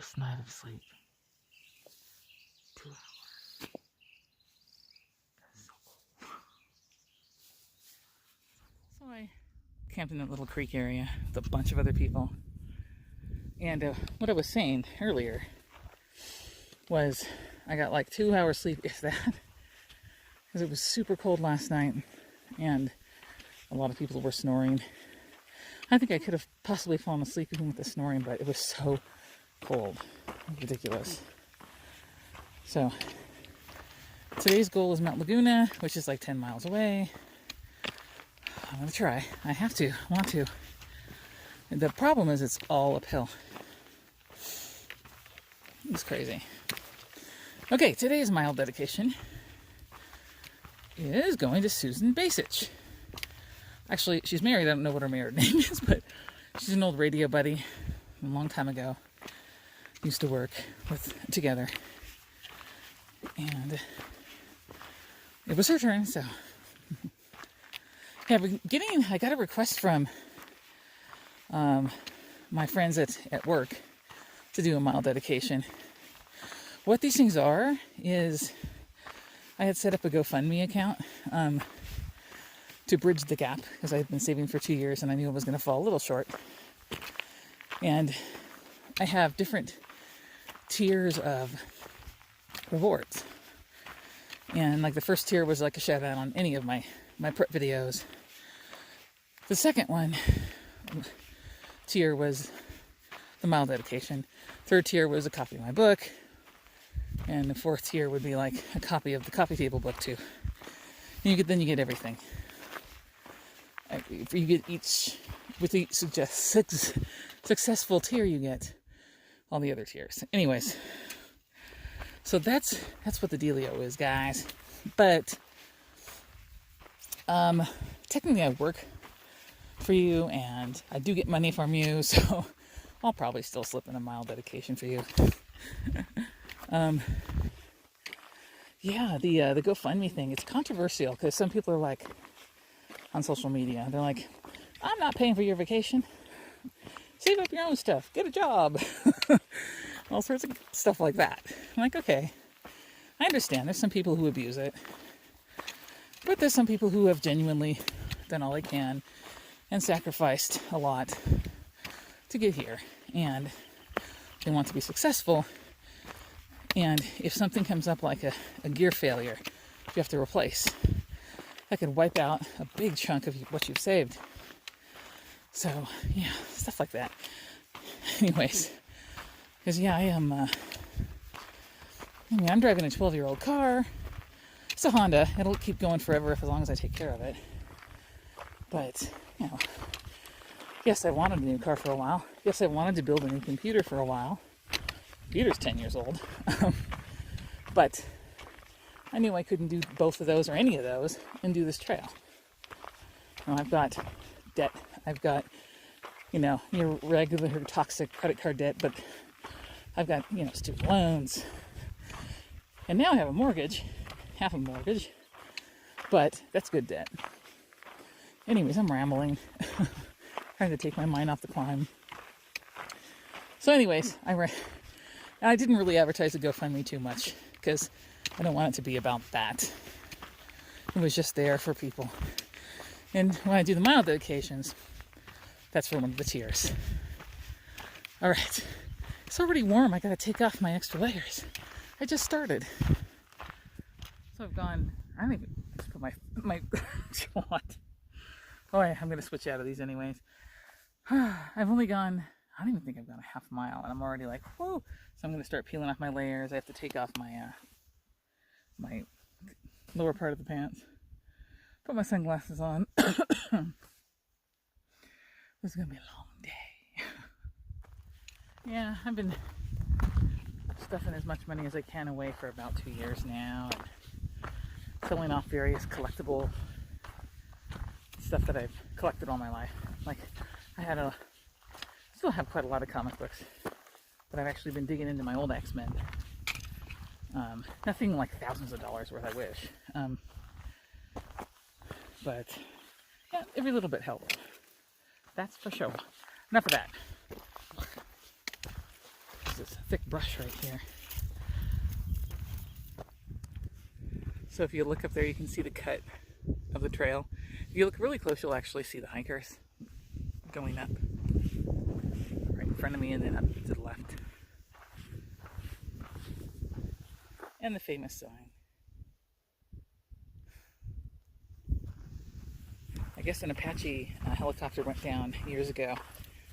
First night of sleep. 2 hours. That's so cool. So I camped in that little creek area with a bunch of other people. And what I was saying earlier was I got like 2 hours sleep, if that. Because it was super cold last night. And a lot of people were snoring. I think I could have possibly fallen asleep even with the snoring, but it was so cold. Ridiculous. So, today's goal is Mount Laguna, which is like 10 miles away. I'm going to try. I have to. I want to. The problem is it's all uphill. It's crazy. Okay, today's mild dedication is going to Susan Basich. Actually, she's married. I don't know what her married name is, but she's an old radio buddy from a long time ago. Used to work together. And it was her turn, so. Yeah, I got a request from my friends at work to do a mild dedication. What these things are is I had set up a GoFundMe account to bridge the gap because I had been saving for 2 years and I knew I was going to fall a little short. And I have different tiers of rewards. And like the first tier was like a shout out on any of my prep videos. The second tier was the mild dedication. Third tier was a copy of my book. And the fourth tier would be like a copy of the coffee table book too. And then you get everything. You get with each successful tier, you get all the other tiers. Anyways, so that's what the dealio is, guys. But technically, I work for you, and I do get money from you, so I'll probably still slip in a mild dedication for you. Yeah, the GoFundMe thing, it's controversial because some people are like, on social media, they're like, I'm not paying for your vacation. Save up your own stuff. Get a job. All sorts of stuff like that. I'm like, okay, I understand. There's some people who abuse it. But there's some people who have genuinely done all they can and sacrificed a lot to get here. And they want to be successful. And if something comes up like a gear failure, you have to replace, that could wipe out a big chunk of what you've saved. So, yeah, stuff like that. Anyways, because, yeah, I'm driving a 12-year-old car. It's a Honda. It'll keep going forever as long as I take care of it. But, yes, I wanted a new car for a while. Yes, I wanted to build a new computer for a while. Computer's 10 years old. But I knew I couldn't do both of those or any of those and do this trail. I've got debt. I've got, your regular toxic credit card debt, but I've got, student loans. And now I have a mortgage, half a mortgage, but that's good debt. Anyways, I'm rambling, trying to take my mind off the climb. So anyways, I didn't really advertise the GoFundMe too much because I don't want it to be about that. It was just there for people. And when I do the mild dedications, that's for one of the tiers. All right. It's already warm. I got to take off my extra layers. I just started. So I've gone, I think, let's put my what? Oh, I'm going to switch out of these anyways. I've only gone, I don't even think I've gone a half mile, and I'm already like, whoa. So I'm going to start peeling off my layers. I have to take off my my lower part of the pants. Put my sunglasses on. This is going to be a long day. Yeah, I've been stuffing as much money as I can away for about 2 years now. And selling off various collectible stuff that I've collected all my life. Like, still have quite a lot of comic books, but I've actually been digging into my old X-Men. Nothing like thousands of dollars worth, I wish. But, yeah, every little bit helps. That's for sure. Enough of that. There's this thick brush right here. So if you look up there, you can see the cut of the trail. If you look really close, you'll actually see the hikers going up right in front of me and then up to the left. And the famous sign. I guess an Apache helicopter went down years ago,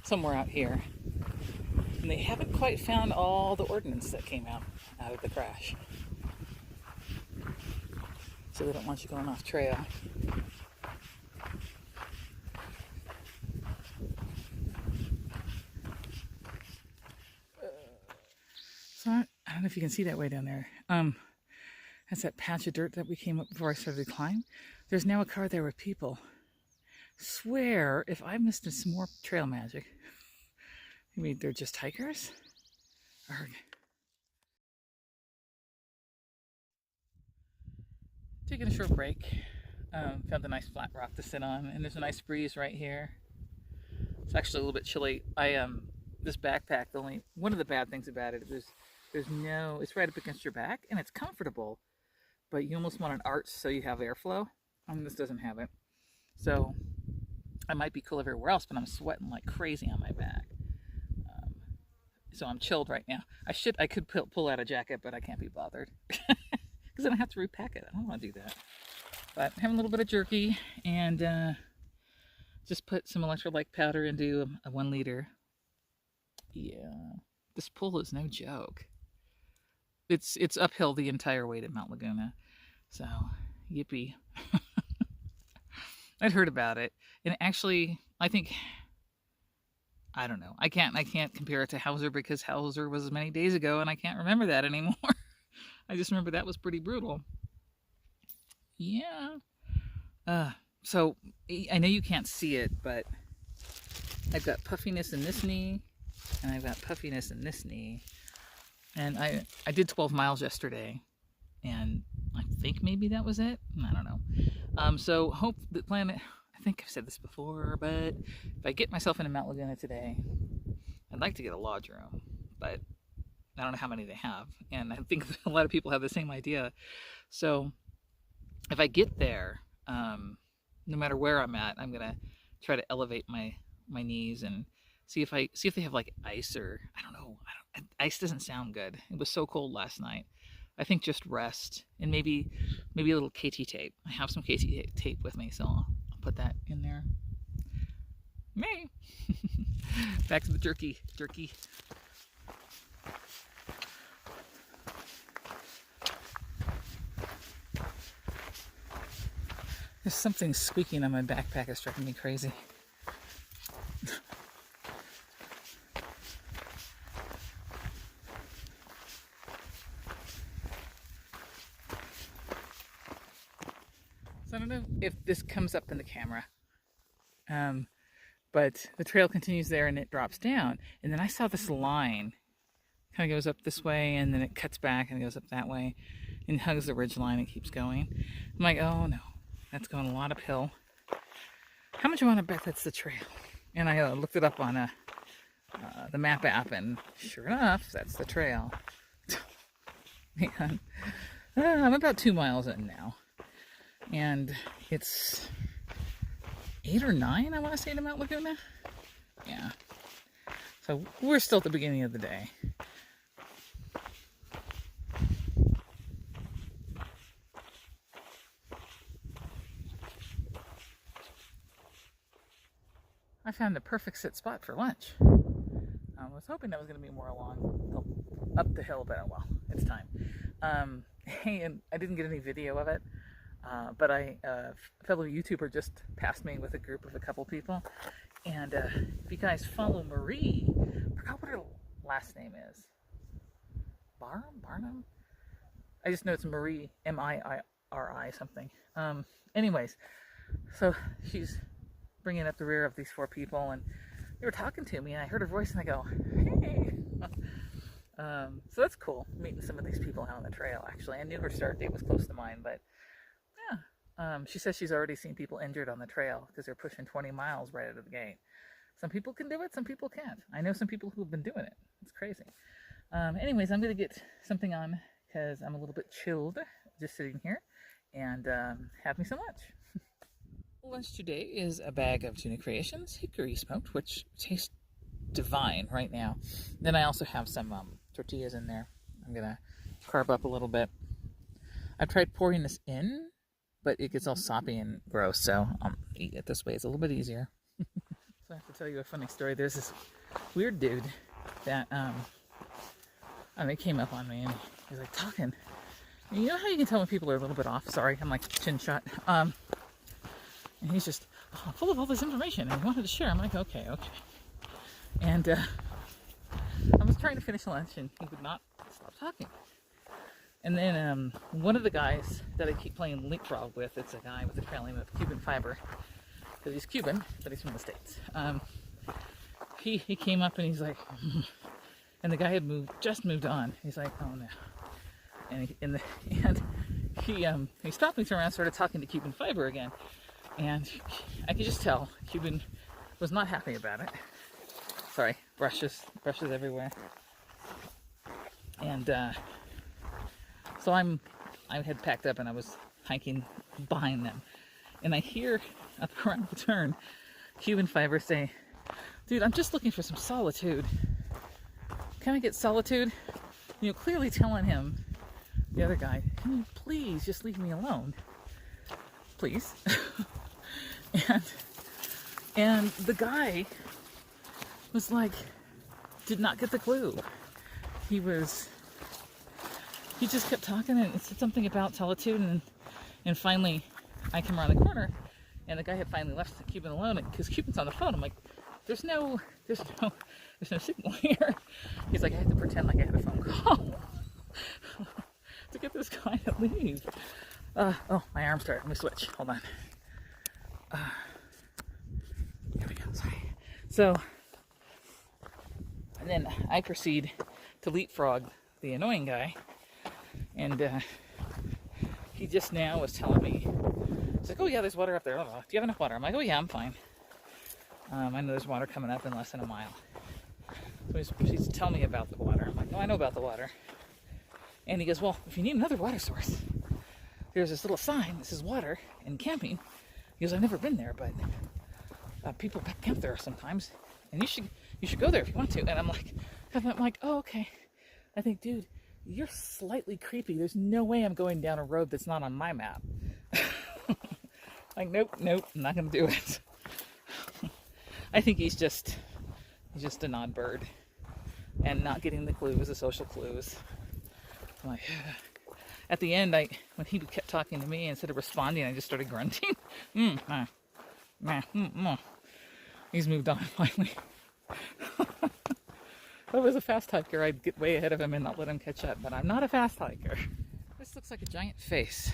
somewhere out here. And they haven't quite found all the ordnance that came out of the crash. So they don't want you going off trail. So I don't know if you can see that way down there. That's that patch of dirt that we came up before I started to climb. There's now a car there with people. Swear, if I missed some more trail magic, maybe they're just hikers? Arrgh. Taking a short break. Found a nice flat rock to sit on, and there's a nice breeze right here. It's actually a little bit chilly. This backpack, one of the bad things about it is it's right up against your back, and it's comfortable, but you almost want an arch so you have airflow. This doesn't have it. So I might be cool everywhere else, but I'm sweating like crazy on my back. So I'm chilled right now. I could pull out a jacket, but I can't be bothered. Because then I have to repack it. I don't want to do that. But having a little bit of jerky and just put some electrolyte powder into a 1 liter. Yeah, this pool is no joke. It's uphill the entire way to Mount Laguna. So, yippee. I'd heard about it. And actually, I don't know. I can't compare it to Hauser because Hauser was many days ago and I can't remember that anymore. I just remember that was pretty brutal. Yeah. So I know you can't see it, but I've got puffiness in this knee and I've got puffiness in this knee. And I did 12 miles yesterday and I think maybe that was it. I don't know. So hope that I think I've said this before, but if I get myself into Mount Laguna today, I'd like to get a lodge room, but I don't know how many they have. And I think a lot of people have the same idea. So if I get there, no matter where I'm at, I'm going to try to elevate my knees and see if they have like ice or, I don't know. Ice doesn't sound good. It was so cold last night. I think just rest and maybe a little KT tape. I have some KT tape with me, so I'll put that in there. Me. Back to the jerky. There's something squeaking on my backpack. It's driving me crazy. So I don't know if this comes up in the camera, but the trail continues there and it drops down. And then I saw this line, kind of goes up this way and then it cuts back and goes up that way and hugs the ridge line and keeps going. I'm like, oh no, that's going a lot uphill. How much you want to bet that's the trail? And I looked it up on the map app and sure enough, that's the trail. Man, I'm about 2 miles in now. And it's 8 or 9, I want to say, to Mount Laguna. Yeah. So we're still at the beginning of the day. I found the perfect sit spot for lunch. I was hoping that was going to be more up the hill, but oh well, it's time. Hey, and I didn't get any video of it. But a fellow YouTuber just passed me with a group of a couple people. And if you guys follow Marie, I forgot what her last name is. Barnum? I just know it's Marie, M-I-R-I something. Anyways, so she's bringing up the rear of these 4 people, and they were talking to me, and I heard her voice, and I go, hey! So that's cool, meeting some of these people out on the trail, actually. I knew her start date was close to mine, but she says she's already seen people injured on the trail because they're pushing 20 miles right out of the gate. Some people can do it, some people can't. I know some people who've been doing it. It's crazy. Anyways, I'm going to get something on because I'm a little bit chilled just sitting here, and have me some lunch. Lunch today is a bag of tuna creations, hickory smoked, which tastes divine right now. Then I also have some tortillas in there. I'm going to carb up a little bit. I've tried pouring this in, but it gets all soppy and gross, so I'll eat it this way. It's a little bit easier. So I have to tell you a funny story. There's this weird dude that he came up on me and he was like talking. And you know how you can tell when people are a little bit off? Sorry, I'm like chin shot. And he's just full of all this information and he wanted to share. I'm like, okay. And I was trying to finish lunch and he would not stop talking. And then one of the guys that I keep playing leapfrog with, it's a guy with a trailing of Cuban fiber, because he's Cuban, but he's from the States. He came up and he's like, and the guy had just moved on. He's like, oh no. And he stopped me, turned around, started talking to Cuban fiber again. And I could just tell Cuban was not happy about it. Sorry, brushes everywhere. And so I had packed up and I was hiking behind them. And I hear up around the turn, Cuban fiber say, dude, I'm just looking for some solitude. Can I get solitude? You know, clearly telling him, the other guy, can you please just leave me alone? Please. and the guy was like, did not get the clue. He just kept talking and said something about solitude, and finally I come around the corner and the guy had finally left the Cuban alone because Cuban's on the phone. I'm like, there's no signal here. He's like, I had to pretend like I had a phone call to get this guy to leave. Oh, my arm started. Let me switch. Hold on. There we go. Sorry. So, and then I proceed to leapfrog the annoying guy, and he just now was telling me, he's like, oh yeah, there's water up there. Oh, do you have enough water? I'm like, oh yeah, I'm fine. I know there's water coming up in less than a mile. So he's telling me about the water. I'm like, no, I know about the water. And he goes, well, if you need another water source, there's this little sign that says water and camping. He goes, I've never been there, but people camp there sometimes, and you should go there if you want to. And I'm like, oh, okay. I think, dude, you're slightly creepy. There's no way I'm going down a road that's not on my map. Like, nope, I'm not gonna do it. I think he's just an odd bird, and not getting the clues, the social clues. I'm like, at the end, when he kept talking to me, instead of responding, I just started grunting. He's moved on finally. If I was a fast hiker, I'd get way ahead of him and not let him catch up, but I'm not a fast hiker. This looks like a giant face.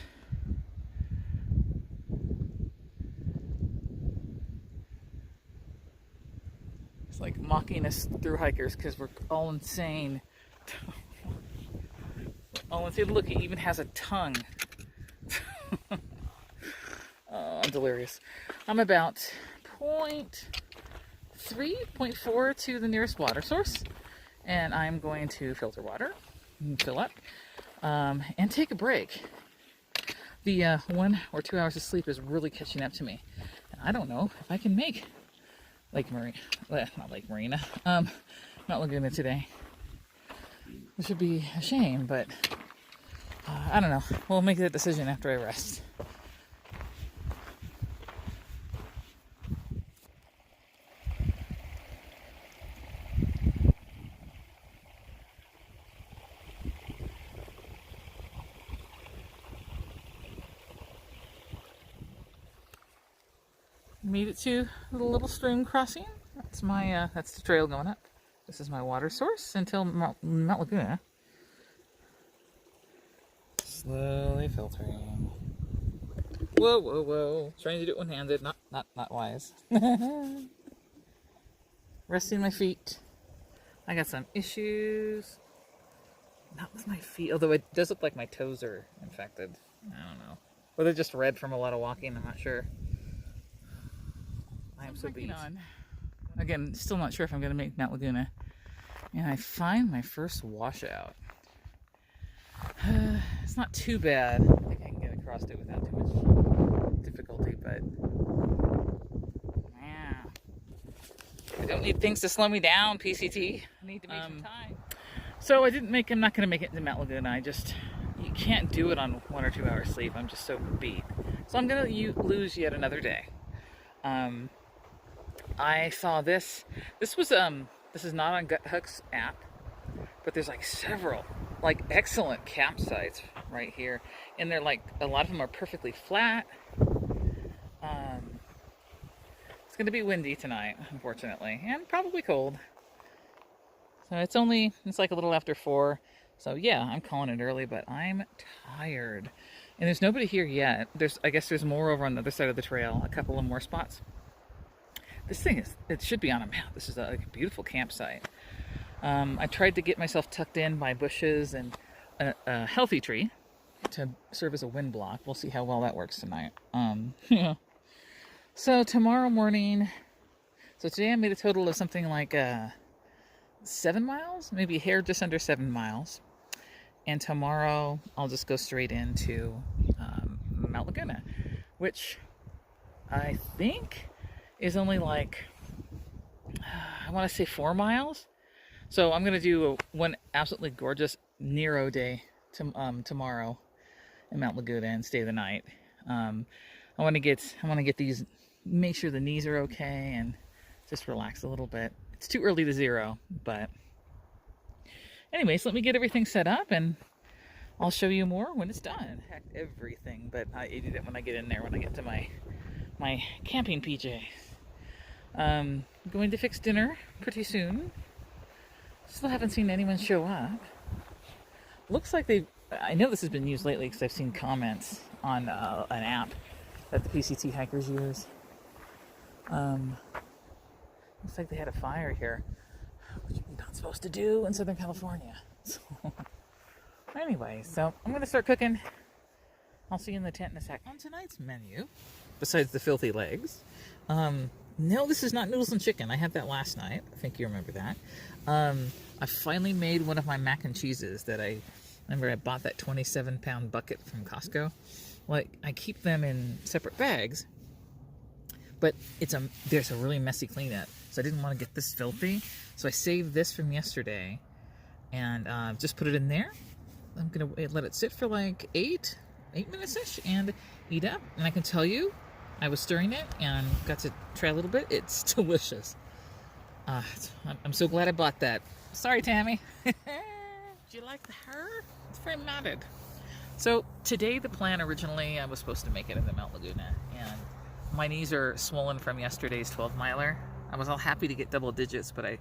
It's like mocking us through hikers because we're all insane. All insane. Look, he even has a tongue. Oh, I'm delirious. I'm about 0.4 to the nearest water source, and I'm going to filter water and fill up and take a break. The 1 or 2 hours of sleep is really catching up to me, and I don't know if I can make not Lake Marina, Mount Laguna today. It should be a shame, but I don't know. We'll make that decision after I rest. Made it to the little stream crossing. That's the trail going up. This is my water source until Mount Laguna. Slowly filtering. Whoa. Trying to do it one-handed, not wise. Resting my feet. I got some issues. Not with my feet, although it does look like my toes are infected. I don't know. Or they're just red from a lot of walking, I'm not sure. I am so beat. Again, still not sure if I'm going to make Mount Laguna. And I find my first washout. It's not too bad. I think I can get across it without too much difficulty, but yeah. I don't need things to slow me down, PCT. I need to make some time. So I'm not going to make it into Mount Laguna. You can't do it on 1 or 2 hours sleep. I'm just so beat. So I'm going to lose yet another day. I saw this. This is not on GutHook's app, but there's like several, like excellent campsites right here. And they're like, a lot of them are perfectly flat. It's going to be windy tonight, unfortunately, and probably cold. So it's like a little after 4. So yeah, I'm calling it early, but I'm tired. And there's nobody here yet. I guess there's more over on the other side of the trail, a couple of more spots. This thing it should be on a map. This is a beautiful campsite. I tried to get myself tucked in by bushes and a healthy tree to serve as a wind block. We'll see how well that works tonight. Yeah. So tomorrow morning, so today I made a total of something like 7 miles, maybe a hair just under 7 miles. And tomorrow I'll just go straight into Mount Laguna, which I think is only like, I want to say 4 miles. So I'm going to do one absolutely gorgeous Nero day tomorrow in Mount Laguna and stay the night. I want to get these, make sure the knees are okay and just relax a little bit. It's too early to zero, but anyways, let me get everything set up and I'll show you more when it's done. Heck, everything, but I edit it when I get in there, when I get to my camping PJ. Going to fix dinner pretty soon. Still haven't seen anyone show up. Looks like I know this has been used lately because I've seen comments on an app that the PCT hikers use. Looks like they had a fire here, which you're not supposed to do in Southern California. So, anyway, so I'm going to start cooking. I'll see you in the tent in a sec. On tonight's menu, besides the filthy legs, no, this is not noodles and chicken. I had that last night. I think you remember that. I finally made one of my mac and cheeses that I bought that 27-pound bucket from Costco. Like, I keep them in separate bags, but there's a really messy cleanup. So I didn't want to get this filthy. So I saved this from yesterday and just put it in there. I'm going to let it sit for like 8 minutes-ish and eat up. And I can tell you, I was stirring it and got to try a little bit. It's delicious. I'm so glad I bought that. Sorry, Tammy. Do you like the hair? It's very matted. So today the plan originally, I was supposed to make it in the Mount Laguna, and my knees are swollen from yesterday's 12-miler. I was all happy to get double digits, but I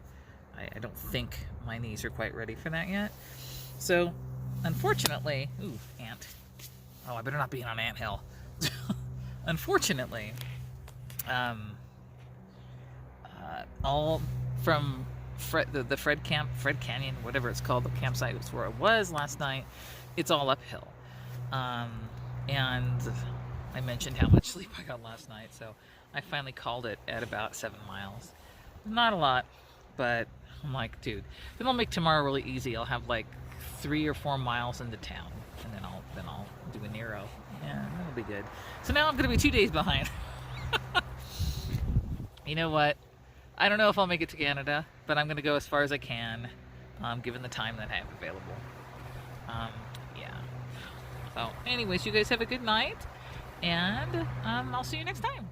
don't think my knees are quite ready for that yet. So unfortunately, ooh, ant. Oh, I better not be on Ant Hill. Unfortunately, all from the Fred Canyon, whatever it's called, the campsite was where I was last night. It's all uphill, and I mentioned how much sleep I got last night, so I finally called it at about 7 miles. Not a lot, but I'm like, dude, then I'll make tomorrow really easy. I'll have like 3 or 4 miles into town, and then I'll do a Nero. Yeah, that'll be good. So now I'm gonna be 2 days behind. You know what? I don't know if I'll make it to Canada, but I'm gonna go as far as I can, given the time that I have available. Yeah. So anyways, you guys have a good night, and I'll see you next time.